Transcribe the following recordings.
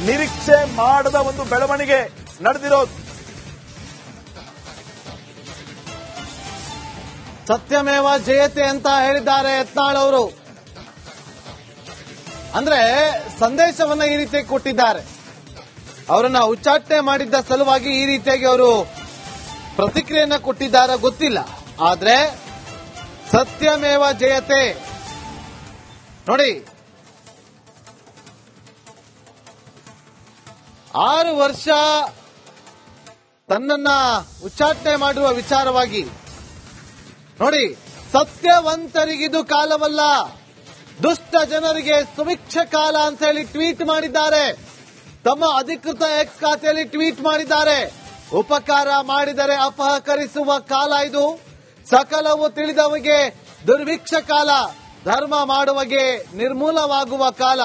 ನಿರೀಕ್ಷೆ ಮಾಡದ ಒಂದು ಬೆಳವಣಿಗೆ ನಡೆದಿರೋದು. ಸತ್ಯಮೇವ ಜಯತೆ ಅಂತ ಹೇಳಿದ್ದಾರೆ ಯತ್ನಾಳ್ ಅವರು. ಅಂದ್ರೆ ಸಂದೇಶವನ್ನ ಈ ರೀತಿ ಕೊಟ್ಟಿದ್ದಾರೆ. ಅವರನ್ನ ಉಚ್ಚಾಟನೆ ಮಾಡಿದ್ದ ಸಲುವಾಗಿ ಈ ರೀತಿಯಾಗಿ ಅವರು ಪ್ರತಿಕ್ರಿಯೆಯನ್ನ ಕೊಟ್ಟಿದ್ದಾರೆ ಗೊತ್ತಿಲ್ಲ. ಆದ್ರೆ ಸತ್ಯಮೇವ ಜಯತೆ ನೋಡಿ, 6 ವರ್ಷ ತನ್ನನ್ನ ಉಚ್ಚಾಟನೆ ಮಾಡುವ ವಿಚಾರವಾಗಿ ನೋಡಿ, ಸತ್ಯವಂತರಿಗಿದು ಕಾಲವಲ್ಲ, ದುಷ್ಟ ಜನರಿಗೆ ಸುಭಿಕ್ಷ ಕಾಲ ಅಂತ ಹೇಳಿ ಟ್ವೀಟ್ ಮಾಡಿದ್ದಾರೆ. ತಮ್ಮ ಅಧಿಕೃತ ಎಕ್ಸ್ ಖಾತೆಯಲ್ಲಿ ಟ್ವೀಟ್ ಮಾಡಿದ್ದಾರೆ. ಉಪಕಾರ ಮಾಡಿದರೆ ಅಪಹರಿಸುವ ಕಾಲ ಇದು, ಸಕಲವು ತಿಳಿದವಗೆ ದುರ್ಭಿಕ್ಷ ಕಾಲ, ಧರ್ಮ ಮಾಡುವಗೆ ನಿರ್ಮೂಲವಾಗುವ ಕಾಲ,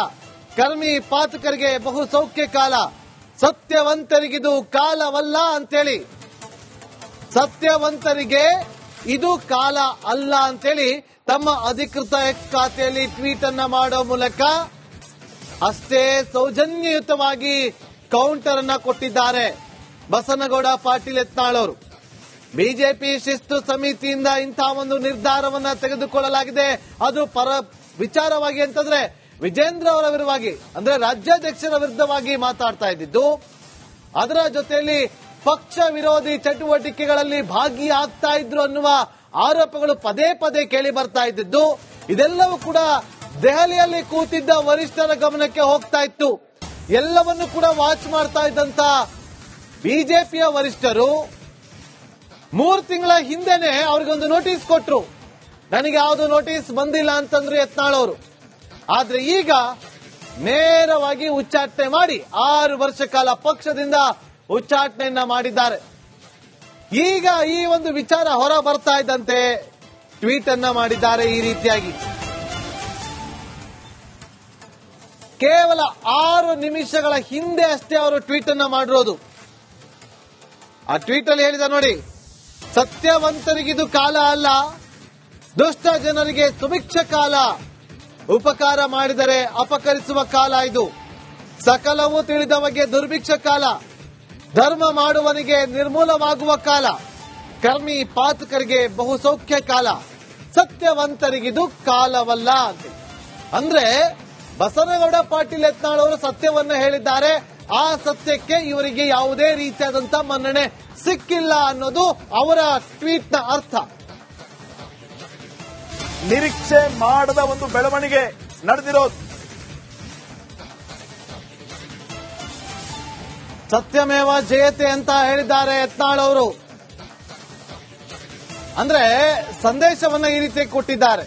ಕರ್ಮಿ ಪಾತಕರಿಗೆ ಬಹು ಸೌಖ್ಯ ಕಾಲ, ಸತ್ಯವಂತರಿಗಿದು ಕಾಲವಲ್ಲ ಅಂತೇಳಿ, ಸತ್ಯವಂತರಿಗೆ ಇದು ಕಾಲ ಅಲ್ಲ ಅಂತೇಳಿ ತಮ್ಮ ಅಧಿಕೃತ ಎಕ್ಸ್ ಖಾತೆಯಲ್ಲಿ ಟ್ವೀಟ್ ಅನ್ನ ಮಾಡೋ ಮೂಲಕ ಅಷ್ಟೇ ಸೌಜನ್ಯಯುತವಾಗಿ ಕೌಂಟರ್ ಅನ್ನ ಕೊಟ್ಟಿದ್ದಾರೆ ಬಸನಗೌಡ ಪಾಟೀಲ್ ಯತ್ನಾಳ್ ಅವರು. ಬಿಜೆಪಿ ಶಿಸ್ತು ಸಮಿತಿಯಿಂದ ಇಂತಹ ಒಂದು ನಿರ್ಧಾರವನ್ನ ತೆಗೆದುಕೊಳ್ಳಲಾಗಿದೆ. ಅದು ಪರ ವಿಚಾರವಾಗಿ ಅಂತಂದ್ರೆ ವಿಜೇಂದ್ರ ಅವರ ವಿರುದ್ಧವಾಗಿ, ಅಂದ್ರೆ ರಾಜ್ಯಾಧ್ಯಕ್ಷರ ವಿರುದ್ಧವಾಗಿ ಮಾತಾಡ್ತಾ ಇದ್ದಿದ್ದು. ಅದರ ಜೊತೆಯಲ್ಲಿ ಪಕ್ಷ ವಿರೋಧಿ ಚಟುವಟಿಕೆಗಳಲ್ಲಿ ಭಾಗಿಯಾಗ್ತಾ ಇದ್ರು ಅನ್ನುವ ಆರೋಪಗಳು ಪದೇ ಪದೇ ಕೇಳಿ ಬರ್ತಾ ಇದ್ದಿದ್ದು. ಇದೆಲ್ಲವೂ ಕೂಡ ದೆಹಲಿಯಲ್ಲಿ ಕೂತಿದ್ದ ವರಿಷ್ಠರ ಗಮನಕ್ಕೆ ಹೋಗ್ತಾ ಇತ್ತು. ಎಲ್ಲವನ್ನು ಕೂಡ ವಾಚ್ ಮಾಡ್ತಾ ಇದ್ದಂತ ಬಿಜೆಪಿಯ ವರಿಷ್ಠರು 3 ತಿಂಗಳ ಹಿಂದೆನೆ ಅವ್ರಿಗೊಂದು ನೋಟಿಸ್ ಕೊಟ್ರು. ನನಗೆ ಯಾವುದು ನೋಟಿಸ್ ಬಂದಿಲ್ಲ ಅಂತಂದ್ರು ಯತ್ನಾಳ್ ಅವರು. ಆದ್ರೆ ಈಗ ನೇರವಾಗಿ ಉಚ್ಚಾಟನೆ ಮಾಡಿ 6 ವರ್ಷ ಕಾಲ ಪಕ್ಷದಿಂದ ಉಚ್ಚಾಟನೆಯನ್ನ ಮಾಡಿದ್ದಾರೆ. ಈಗ ಈ ಒಂದು ವಿಚಾರ ಹೊರ ಬರ್ತಾ ಇದ್ದಂತೆ ಟ್ವೀಟ್ ಅನ್ನ ಮಾಡಿದ್ದಾರೆ ಈ ರೀತಿಯಾಗಿ. ಕೇವಲ 6 ನಿಮಿಷಗಳ ಹಿಂದೆ ಅಷ್ಟೇ ಅವರು ಟ್ವೀಟ್ ಅನ್ನ ಮಾಡಿರೋದು. ಆ ಟ್ವೀಟ್ ಅಲ್ಲಿ ಹೇಳಿದ ನೋಡಿ, ಸತ್ಯವಂತರಿಗಿದು ಕಾಲ ಅಲ್ಲ, ದುಷ್ಟ ಜನರಿಗೆ ಸುಭಿಕ್ಷ ಕಾಲ, ಉಪಕಾರ ಮಾಡಿದರೆ ಅಪಕರಿಸುವ ಕಾಲ ಇದು, ಸಕಲವು ತಿಳಿದವಗೆ ದುರ್ಭಿಕ್ಷ ಕಾಲ, ಧರ್ಮ ಮಾಡುವನಿಗೆ ನಿರ್ಮೂಲವಾಗುವ ಕಾಲ, ಕರ್ಮಿ ಪಾತಕರಿಗೆ ಬಹು ಸೌಖ್ಯ ಕಾಲ, ಸತ್ಯವಂತರಿಗಿದು ಕಾಲವಲ್ಲ ಅಂತ. ಅಂದ್ರೆ ಬಸನಗೌಡ ಪಾಟೀಲ್ ಯತ್ನಾಳ್ ಅವರು ಸತ್ಯವನ್ನ ಹೇಳಿದ್ದಾರೆ. ಆ ಸತ್ಯಕ್ಕೆ ಇವರಿಗೆ ಯಾವುದೇ ರೀತಿಯಾದಂತ ಮನ್ನಣೆ ಸಿಕ್ಕಿಲ್ಲ ಅನ್ನೋದು ಅವರ ಟ್ವೀಟ್ ನ ಅರ್ಥ. ನಿರೀಕ್ಷೆ ಮಾಡದ ಒಂದು ಬೆಳವಣಿಗೆ ನಡೆದಿರೋದು. ಸತ್ಯಮೇವ ಜಯತೆ ಅಂತ ಹೇಳಿದ್ದಾರೆ ಯತ್ನಾಳ್ ಅವರು. ಅಂದ್ರೆ ಸಂದೇಶವನ್ನ ಈ ರೀತಿ ಕೊಟ್ಟಿದ್ದಾರೆ.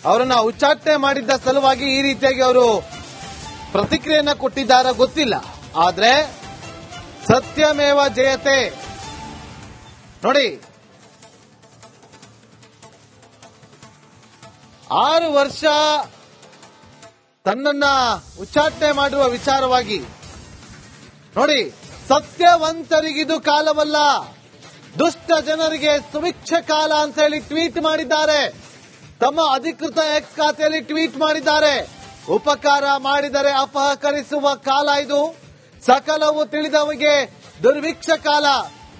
ಅವರನ್ನ ಉಚ್ಚಾಟನೆ ಮಾಡಿದ್ದ ಸಲುವಾಗಿ ಈ ರೀತಿಯಾಗಿ ಅವರು ಪ್ರತಿಕ್ರಿಯೆಯನ್ನ ಕೊಟ್ಟಿದ್ದಾರೆ ಗೊತ್ತಿಲ್ಲ. ಆದ್ರೆ ಸತ್ಯಮೇವ ಜಯತೆ ನೋಡಿ, 6 ವರ್ಷ ತನ್ನನ್ನ ಉಚ್ಚಾಟನೆ ಮಾಡುವ ವಿಚಾರವಾಗಿ ನೋಡಿ, ಸತ್ಯವಂತರಿಗಿದು ಕಾಲವಲ್ಲ, ದುಷ್ಟ ಜನರಿಗೆ ಸುಭಿಕ್ಷ ಕಾಲ ಅಂತ ಹೇಳಿ ಟ್ವೀಟ್ ಮಾಡಿದ್ದಾರೆ. ತಮ್ಮ ಅಧಿಕೃತ ಎಕ್ಸ್ ಖಾತೆಯಲ್ಲಿ ಟ್ವೀಟ್ ಮಾಡಿದ್ದಾರೆ. ಉಪಕಾರ ಮಾಡಿದರೆ ಅಪಹರಿಸುವ ಕಾಲ ಇದು, ಸಕಲವು ತಿಳಿದವಗೆ ದುರ್ಭಿಕ್ಷ ಕಾಲ,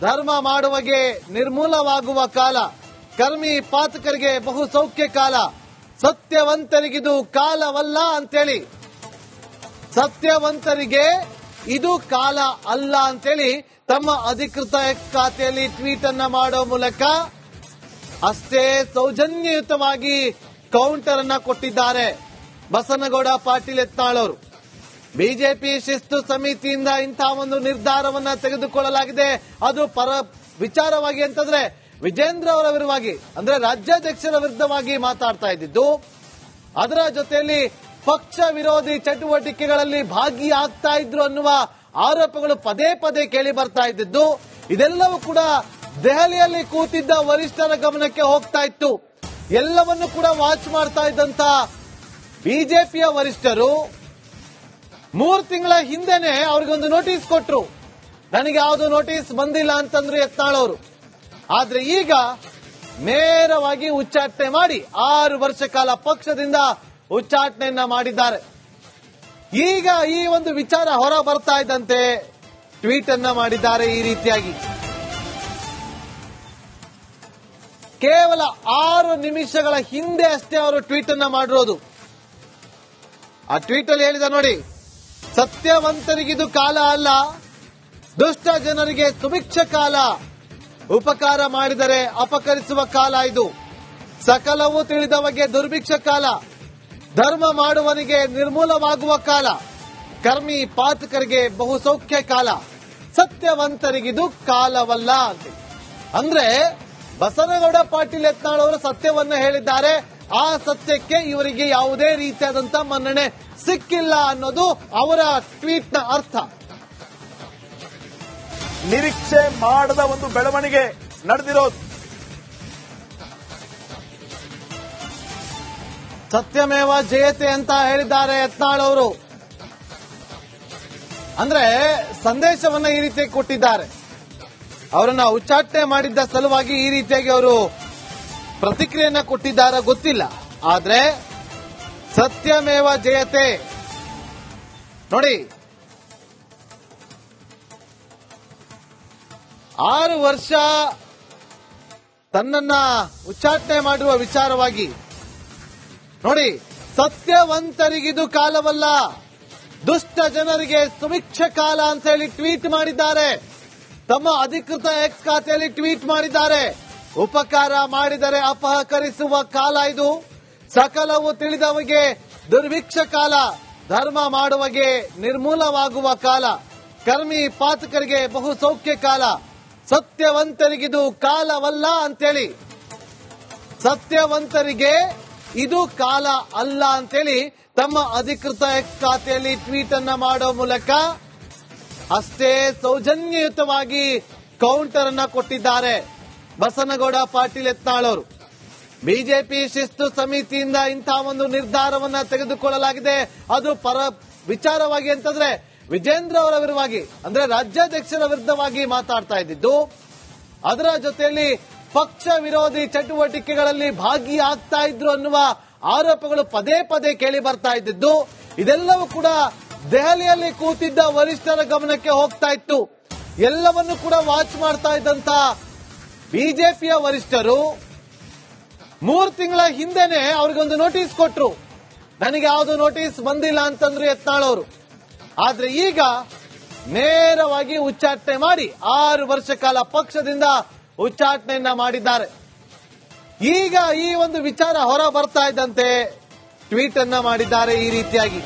ಧರ್ಮ ಮಾಡುವಗೆ ನಿರ್ಮೂಲವಾಗುವ ಕಾಲ, ಕರ್ಮಿ ಪಾತಕರಿಗೆ ಬಹು ಸೌಖ್ಯ ಕಾಲ, ಸತ್ಯವಂತರಿಗಿದು ಕಾಲವಲ್ಲ ಅಂತೇಳಿ, ಸತ್ಯವಂತರಿಗೆ ಇದು ಕಾಲ ಅಲ್ಲ ಅಂತೇಳಿ ತಮ್ಮ ಅಧಿಕೃತ ಎಕ್ಸ್ ಖಾತೆಯಲ್ಲಿ ಟ್ವೀಟ್ ಅನ್ನ ಮಾಡೋ ಮೂಲಕ ಅಷ್ಟೇ ಸೌಜನ್ಯಯುತವಾಗಿ ಕೌಂಟರ್ ಅನ್ನ ಕೊಟ್ಟಿದ್ದಾರೆ ಬಸನಗೌಡ ಪಾಟೀಲ್ ಯತ್ನಾಳ್ ಅವರು. ಬಿಜೆಪಿ ಶಿಸ್ತು ಸಮಿತಿಯಿಂದ ಇಂತಹ ಒಂದು ನಿರ್ಧಾರವನ್ನ ತೆಗೆದುಕೊಳ್ಳಲಾಗಿದೆ. ಅದು ಪರ ವಿಚಾರವಾಗಿ ಅಂತಂದ್ರೆ ವಿಜೇಂದ್ರ ಅವರ ವಿರುದ್ಧವಾಗಿ, ಅಂದ್ರೆ ರಾಜ್ಯಾಧ್ಯಕ್ಷರ ವಿರುದ್ಧವಾಗಿ ಮಾತಾಡ್ತಾ ಇದ್ದಿದ್ದು. ಅದರ ಜೊತೆಯಲ್ಲಿ ಪಕ್ಷ ವಿರೋಧಿ ಚಟುವಟಿಕೆಗಳಲ್ಲಿ ಭಾಗಿಯಾಗ್ತಾ ಇದ್ರು ಅನ್ನುವ ಆರೋಪಗಳು ಪದೇ ಪದೇ ಕೇಳಿ ಬರ್ತಾ ಇದ್ದಿದ್ದು. ಇದೆಲ್ಲವೂ ಕೂಡ ದೆಹಲಿಯಲ್ಲಿ ಕೂತಿದ್ದ ವರಿಷ್ಠರ ಗಮನಕ್ಕೆ ಹೋಗ್ತಾ ಇತ್ತು. ಎಲ್ಲವನ್ನು ಕೂಡ ವಾಚ್ ಮಾಡ್ತಾ ಇದ್ದಂತ ಬಿಜೆಪಿಯ ವರಿಷ್ಠರು 3 ತಿಂಗಳ ಹಿಂದೆನೆ ಅವ್ರಿಗೊಂದು ನೋಟಿಸ್ ಕೊಟ್ರು. ನನಗೆ ಯಾವುದು ನೋಟಿಸ್ ಬಂದಿಲ್ಲ ಅಂತಂದ್ರು ಯತ್ನಾಳ್ ಅವರು. ಆದ್ರೆ ಈಗ ನೇರವಾಗಿ ಉಚ್ಚಾಟನೆ ಮಾಡಿ 6 ವರ್ಷ ಕಾಲ ಪಕ್ಷದಿಂದ ಉಚ್ಚಾಟನೆಯನ್ನ ಮಾಡಿದ್ದಾರೆ. ಈಗ ಈ ಒಂದು ವಿಚಾರ ಹೊರ ಬರ್ತಾ ಇದ್ದಂತೆ ಟ್ವೀಟ್ ಅನ್ನ ಮಾಡಿದ್ದಾರೆ ಈ ರೀತಿಯಾಗಿ. ಕೇವಲ 6 ನಿಮಿಷಗಳ ಹಿಂದೆ ಅಷ್ಟೇ ಅವರು ಟ್ವೀಟ್ ಅನ್ನ ಮಾಡಿರೋದು. ಆ ಟ್ವೀಟ್ ಅಲ್ಲಿ ಹೇಳಿದ ನೋಡಿ, ಸತ್ಯವಂತರಿಗಿದು ಕಾಲ ಅಲ್ಲ, ದುಷ್ಟ ಜನರಿಗೆ ಸುಭಿಕ್ಷ ಕಾಲ, ಉಪಕಾರ ಮಾಡಿದರೆ ಅಪಕರಿಸುವ ಕಾಲ ಇದು, ಸಕಲವೂ ತಿಳಿದವಗೆ ದುರ್ಭಿಕ್ಷ ಕಾಲ, ಧರ್ಮ ಮಾಡುವನಿಗೆ ನಿರ್ಮೂಲವಾಗುವ ಕಾಲ, ಕರ್ಮಿ ಪಾತಕರಿಗೆ ಬಹು ಸೌಖ್ಯ ಕಾಲ, ಸತ್ಯವಂತರಿಗಿದು ಕಾಲವಲ್ಲ ಅಂತ. ಅಂದ್ರೆ ಬಸನಗೌಡ ಪಾಟೀಲ್ ಯತ್ನಾಳ್ ಅವರು ಸತ್ಯವನ್ನ ಹೇಳಿದ್ದಾರೆ. ಆ ಸತ್ಯಕ್ಕೆ ಇವರಿಗೆ ಯಾವುದೇ ರೀತಿಯಾದಂತ ಮನ್ನಣೆ ಸಿಕ್ಕಿಲ್ಲ ಅನ್ನೋದು ಅವರ ಟ್ವೀಟ್ ನ ಅರ್ಥ. ನಿರೀಕ್ಷೆ ಮಾಡದ ಒಂದು ಬೆಳವಣಿಗೆ ನಡೆದಿರೋದು. ಸತ್ಯಮೇವ ಜಯತೆ ಅಂತ ಹೇಳಿದ್ದಾರೆ ಯತ್ನಾಳ್ ಅವರು. ಅಂದ್ರೆ ಸಂದೇಶವನ್ನ ಈ ರೀತಿ ಕೊಟ್ಟಿದ್ದಾರೆ. ಅವರನ್ನ ಉಚ್ಚಾಟನೆ ಮಾಡಿದ್ದ ಸಲುವಾಗಿ ಈ ರೀತಿಯಾಗಿ ಅವರು ಪ್ರತಿಕ್ರಿಯೆಯನ್ನ ಕೊಟ್ಟಿದ್ದಾರೆ ಗೊತ್ತಿಲ್ಲ. ಆದ್ರೆ ಸತ್ಯಮೇವ ಜಯತೆ ನೋಡಿ, 6 ವರ್ಷ ತನ್ನನ್ನ ಉಚ್ಚಾಟನೆ ಮಾಡುವ ವಿಚಾರವಾಗಿ ನೋಡಿ, ಸತ್ಯವಂತರಿಗಿದು ಕಾಲವಲ್ಲ, ದುಷ್ಟ ಜನರಿಗೆ ಸುಭಿಕ್ಷ ಕಾಲ ಅಂತ ಹೇಳಿ ಟ್ವೀಟ್ ಮಾಡಿದ್ದಾರೆ. ತಮ್ಮ ಅಧಿಕೃತ ಎಕ್ಸ್ ಖಾತೆಯಲ್ಲಿ ಟ್ವೀಟ್ ಮಾಡಿದ್ದಾರೆ. ಉಪಕಾರ ಮಾಡಿದರೆ ಅಪಹರಿಸುವ ಕಾಲ ಇದು, ಸಕಲವು ತಿಳಿದವಗೆ ದುರ್ಭಿಕ್ಷ ಕಾಲ, ಧರ್ಮ ಮಾಡುವಗೆ ನಿರ್ಮೂಲವಾಗುವ ಕಾಲ, ಕರ್ಮಿ ಪಾತಕರಿಗೆ ಬಹು ಸೌಖ್ಯ ಕಾಲ, ಸತ್ಯವಂತರಿಗಿದು ಕಾಲವಲ್ಲ ಅಂತೇಳಿ, ಸತ್ಯವಂತರಿಗೆ ಇದು ಕಾಲ ಅಲ್ಲ ಅಂತೇಳಿ ತಮ್ಮ ಅಧಿಕೃತ ಎಕ್ಸ್ ಖಾತೆಯಲ್ಲಿ ಟ್ವೀಟ್ ಅನ್ನ ಮಾಡೋ ಮೂಲಕ ಅಷ್ಟೇ ಸೌಜನ್ಯಯುತವಾಗಿ ಕೌಂಟರ್ ಅನ್ನ ಕೊಟ್ಟಿದ್ದಾರೆ ಬಸನಗೌಡ ಪಾಟೀಲ್ ಯತ್ನಾಳ್ ಅವರು. ಬಿಜೆಪಿ ಶಿಸ್ತು ಸಮಿತಿಯಿಂದ ಇಂತಹ ಒಂದು ನಿರ್ಧಾರವನ್ನ ತೆಗೆದುಕೊಳ್ಳಲಾಗಿದೆ. ಅದು ಪರ ವಿಚಾರವಾಗಿ ಅಂತಂದ್ರೆ ವಿಜೇಂದ್ರ ಅವರ ವಿರುದ್ಧವಾಗಿ, ಅಂದ್ರೆ ರಾಜ್ಯಾಧ್ಯಕ್ಷರ ವಿರುದ್ಧವಾಗಿ ಮಾತಾಡ್ತಾ ಇದ್ದಿದ್ದು, ಅದರ ಜೊತೆಯಲ್ಲಿ ಪಕ್ಷ ವಿರೋಧಿ ಚಟುವಟಿಕೆಗಳಲ್ಲಿ ಭಾಗಿಯಾಗ್ತಾ ಇದ್ರು ಅನ್ನುವ ಆರೋಪಗಳು ಪದೇ ಪದೇ ಕೇಳಿ ಬರ್ತಾ ಇದ್ದಿದ್ದು, ಇದೆಲ್ಲವೂ ಕೂಡ ದೆಹಲಿಯಲ್ಲಿ ಕೂತಿದ್ದ ವರಿಷ್ಠರ ಗಮನಕ್ಕೆ ಹೋಗ್ತಾ ಇತ್ತು. ಎಲ್ಲವನ್ನು ಕೂಡ ವಾಚ್ ಮಾಡ್ತಾ ಇದ್ದಂತ ಬಿಜೆಪಿಯ ವರಿಷ್ಠರು 3 ತಿಂಗಳ ಹಿಂದೆನೆ ಅವ್ರಿಗೊಂದು ನೋಟಿಸ್ ಕೊಟ್ರು. ನನಗೆ ಯಾವುದು ನೋಟಿಸ್ ಬಂದಿಲ್ಲ ಅಂತಂದ್ರು ಯತ್ನಾಳ್ ಅವರು. ಆದ್ರೆ ಈಗ ನೇರವಾಗಿ ಉಚ್ಚಾಟನೆ ಮಾಡಿ 6 ವರ್ಷ ಕಾಲ ಪಕ್ಷದಿಂದ ಉಚ್ಚಾಟನೆಯನ್ನ ಮಾಡಿದ್ದಾರೆ. ಈಗ ಈ ಒಂದು ವಿಚಾರ ಹೊರ ಬರ್ತಾ ಇದ್ದಂತೆ ಟ್ವೀಟ್ ಅನ್ನ ಮಾಡಿದ್ದಾರೆ ಈ ರೀತಿಯಾಗಿ.